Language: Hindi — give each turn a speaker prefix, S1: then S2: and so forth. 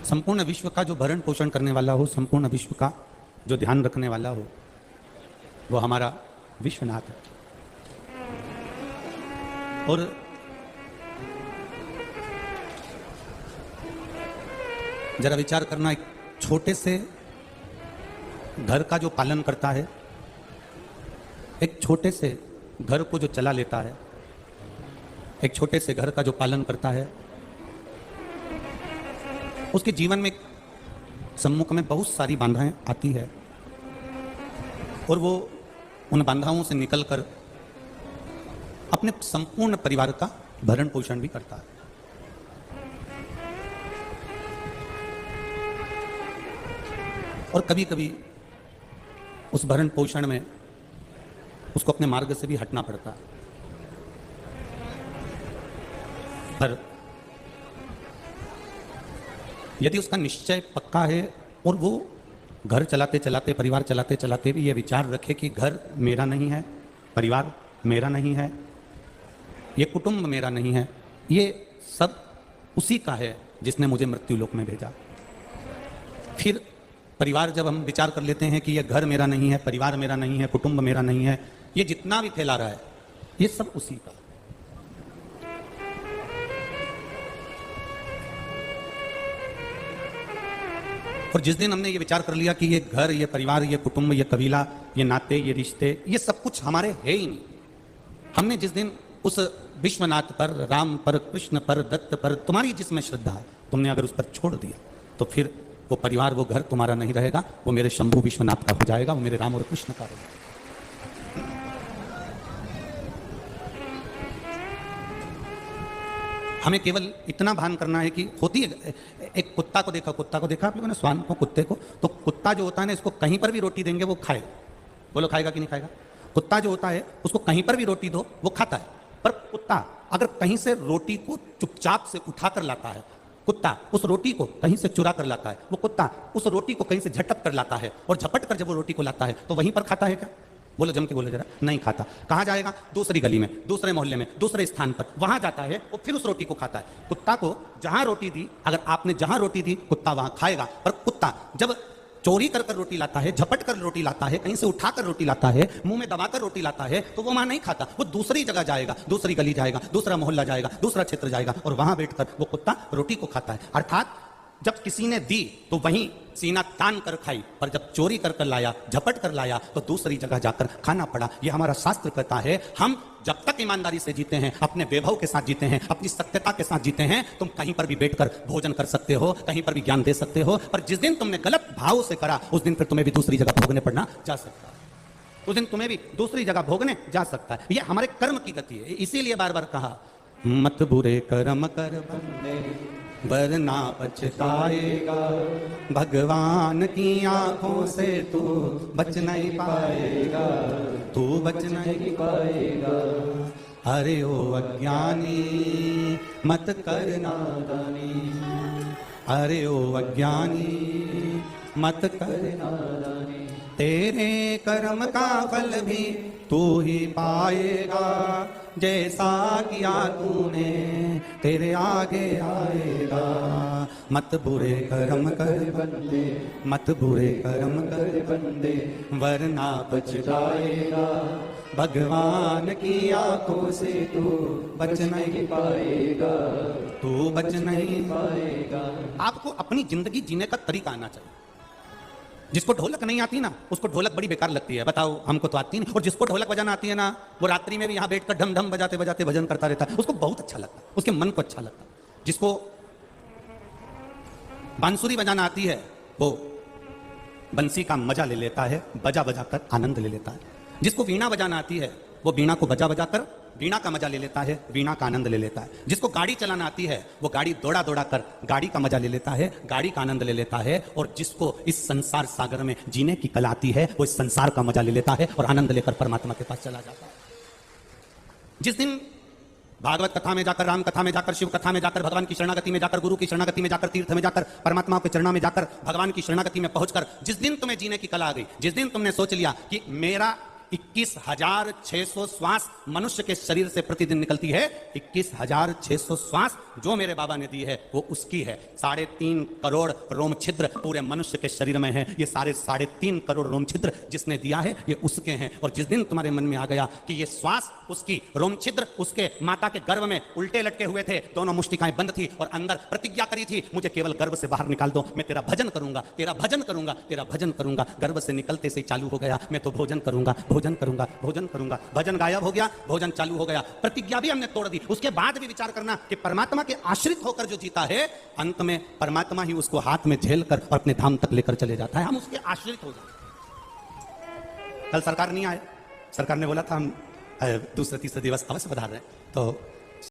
S1: संपूर्ण विश्व का जो भरण पोषण करने वाला हो, संपूर्ण विश्व का जो ध्यान रखने वाला हो, वो हमारा विश्वनाथ है। और जरा विचार करना, एक छोटे से घर का जो पालन करता है, एक छोटे से घर को जो चला लेता है, एक छोटे से घर का जो पालन करता है, उसके जीवन में सम्मुख में बहुत सारी बाधाएं आती है और वो उन बाधाओं से निकलकर अपने संपूर्ण परिवार का भरण पोषण भी करता है। और कभी कभी उस भरण पोषण में उसको अपने मार्ग से भी हटना पड़ता है। पर यदि उसका निश्चय पक्का है और वो घर चलाते चलाते, परिवार चलाते चलाते भी ये विचार रखे कि घर मेरा नहीं है, परिवार मेरा नहीं है, ये कुटुंब मेरा नहीं है, ये सब उसी का है जिसने मुझे मृत्यु लोक में भेजा। फिर परिवार, जब हम विचार कर लेते हैं कि ये घर मेरा नहीं है, परिवार मेरा नहीं है, कुटुंब मेरा नहीं है, ये जितना भी फैला रहा है ये सब उसी का। और जिस दिन हमने ये विचार कर लिया कि ये घर, ये परिवार, ये कुटुंब, ये कबीला, ये नाते, ये रिश्ते, ये सब कुछ हमारे है ही नहीं, हमने जिस दिन उस विश्वनाथ पर, राम पर, कृष्ण पर, दत्त पर, तुम्हारी जिसमें श्रद्धा है, तुमने अगर उस पर छोड़ दिया तो फिर वो परिवार, वो घर तुम्हारा नहीं रहेगा, वो मेरे शंभु विश्वनाथ का हो जाएगा, वो मेरे राम और कृष्ण का होगा। हमें केवल इतना भान करना है कि होती है, एक कुत्ता को देखा आप लोगों ने, श्वान को, कुत्ते को, तो कुत्ता जो होता है ना, इसको कहीं पर भी रोटी देंगे वो खाएगा। बोलो खाएगा कि नहीं खाएगा? कुत्ता जो होता है उसको कहीं पर भी रोटी दो वो खाता है। पर कुत्ता अगर कहीं से रोटी को चुपचाप से उठाकर लाता है, कुत्ता उस रोटी को कहीं से चुरा कर लाता है, वो कुत्ता उस रोटी को कहीं से झटक कर लाता है और झपट कर जब वो रोटी को लाता है तो वहीं पर खाता है क्या? बोलो, जम के बोलो जरा। नहीं खाता। कहाँ जाएगा? दूसरी गली में, दूसरे मोहल्ले में, दूसरे स्थान पर, वहां जाता है और फिर उस रोटी को खाता है। कुत्ता को जहां रोटी दी, अगर आपने जहां रोटी दी, कुत्ता वहां खाएगा। पर कुत्ता जब चोरी कर कर रोटी लाता है, झपट कर रोटी लाता है, कहीं से उठा कर रोटी लाता है, मुंह में दबाकर रोटी लाता है, तो वो वहां नहीं खाता, वो दूसरी जगह जाएगा, दूसरी गली जाएगा, दूसरा मोहल्ला जाएगा, दूसरा क्षेत्र जाएगा और वहां बैठकर वो कुत्ता रोटी को खाता है। अर्थात जब किसी ने दी तो वहीं सीना तान कर खाई, पर जब चोरी कर कर लाया, झपट कर लाया, तो दूसरी जगह जाकर खाना पड़ा। ये हमारा शास्त्र कहता है। हम जब तक ईमानदारी से जीते हैं, अपने वैभव के साथ जीते हैं, अपनी सत्यता के साथ जीते हैं, तुम कहीं पर भी बैठकर भोजन कर सकते हो, कहीं पर भी ज्ञान दे सकते हो। पर जिस दिन तुमने गलत भाव से करा, उस दिन फिर तुम्हें भी दूसरी जगह भोगने पड़ना जा सकता है, उस दिन तुम्हें भी दूसरी जगह भोगने जा सकता है। ये हमारे कर्म की गति है। इसीलिए बार बार कहा, मत बुरे कर्म कर बंदे वरना पछताएगा, भगवान की आंखों से तू बच नहीं पाएगा, तू बच नहीं पाएगा। अरे ओ अज्ञानी मत कर नादानी, अरे ओ अज्ञानी मत कर नादानी, तेरे कर्म का फल भी तू ही पाएगा, जैसा किया तूने तेरे आगे आएगा। मत बुरे कर्म कर बंदे, मत बुरे कर्म कर बंदे वरना पछताएगा, भगवान की आंखों से तू बच नहीं पाएगा, तू बच नहीं पाएगा। आपको अपनी जिंदगी जीने का तरीका आना चाहिए। जिसको ढोलक नहीं आती ना, उसको ढोलक बड़ी बेकार लगती है। बताओ, हमको तो आती नहीं। और जिसको ढोलक बजाना आती है ना, वो रात्रि में भी यहाँ बैठकर ढम ढम बजाते बजाते भजन करता रहता है, उसको बहुत अच्छा लगता है, उसके मन को अच्छा लगता है। जिसको बांसुरी बजाना आती है, वो बंसी का मजा ले लेता है, बजा बजा कर आनंद ले लेता है। जिसको वीणा बजाना आती है, वो वीणा को बजा बजा कर वीणा का मजा ले लेता है, वीणा का आनंद ले लेता है। जिसको गाड़ी चलाना आती है, वो गाड़ी दौड़ा दौड़ा कर गाड़ी का मजा ले लेता है, गाड़ी का आनंद ले लेता है। और जिसको इस संसार सागर में जीने की कला आती है, वो इस संसार का मजा ले लेता है और आनंद लेकर परमात्मा के पास चला जाता है। जिस दिन भागवत कथा में जाकर, राम कथा में जाकर, शिव कथा में जाकर, भगवान की शरणागति में जाकर, गुरु की शरणागति में जाकर, तीर्थ में जाकर, परमात्मा के चरणों में जाकर, भगवान की शरणागति में पहुंचकर जिस दिन तुम्हें जीने की कला आ गई, जिस दिन तुमने सोच लिया कि मेरा 21,600 श्वास मनुष्य के शरीर से प्रतिदिन निकलती है। 21,600 श्वास जो मेरे बाबा ने दी है वो उसकी है। 3.5 करोड़ रोम छिद्र पूरे मनुष्य के शरीर में है। ये सारे 3.5 करोड़ रोम छिद्र जिसने दिया है ये उसके हैं। और जिस दिन तुम्हारे मन में आ गया कि ये श्वास उसकी, रोम छिद्र उसके, माता के गर्भ में उल्टे लटके हुए थे, दोनों मुष्टिकाएं बंद थी और अंदर प्रतिज्ञा करी थी, मुझे केवल गर्भ से बाहर निकाल दो, मैं तेरा भजन करूंगा, तेरा भजन करूंगा, तेरा भजन करूंगा। गर्भ से निकलते से चालू हो गया, मैं तो भोजन करूंगा, भोजन करूंगा, भोजन करूंगा। भजन गायब हो गया, भोजन चालू हो गया। प्रतिज्ञा भी हमने तोड़ दी। उसके बाद भी विचार करना कि परमात्मा के आश्रित होकर जो जीता है, अंत में परमात्मा ही उसको हाथ में झेल कर और अपने धाम तक लेकर चले जाता है। हम उसके आश्रित हो जाते। कल सरकार नहीं आए, सरकार ने बोला था हम दूसरे तीसरे दिवस अवश्य पधार रहे हैं, तो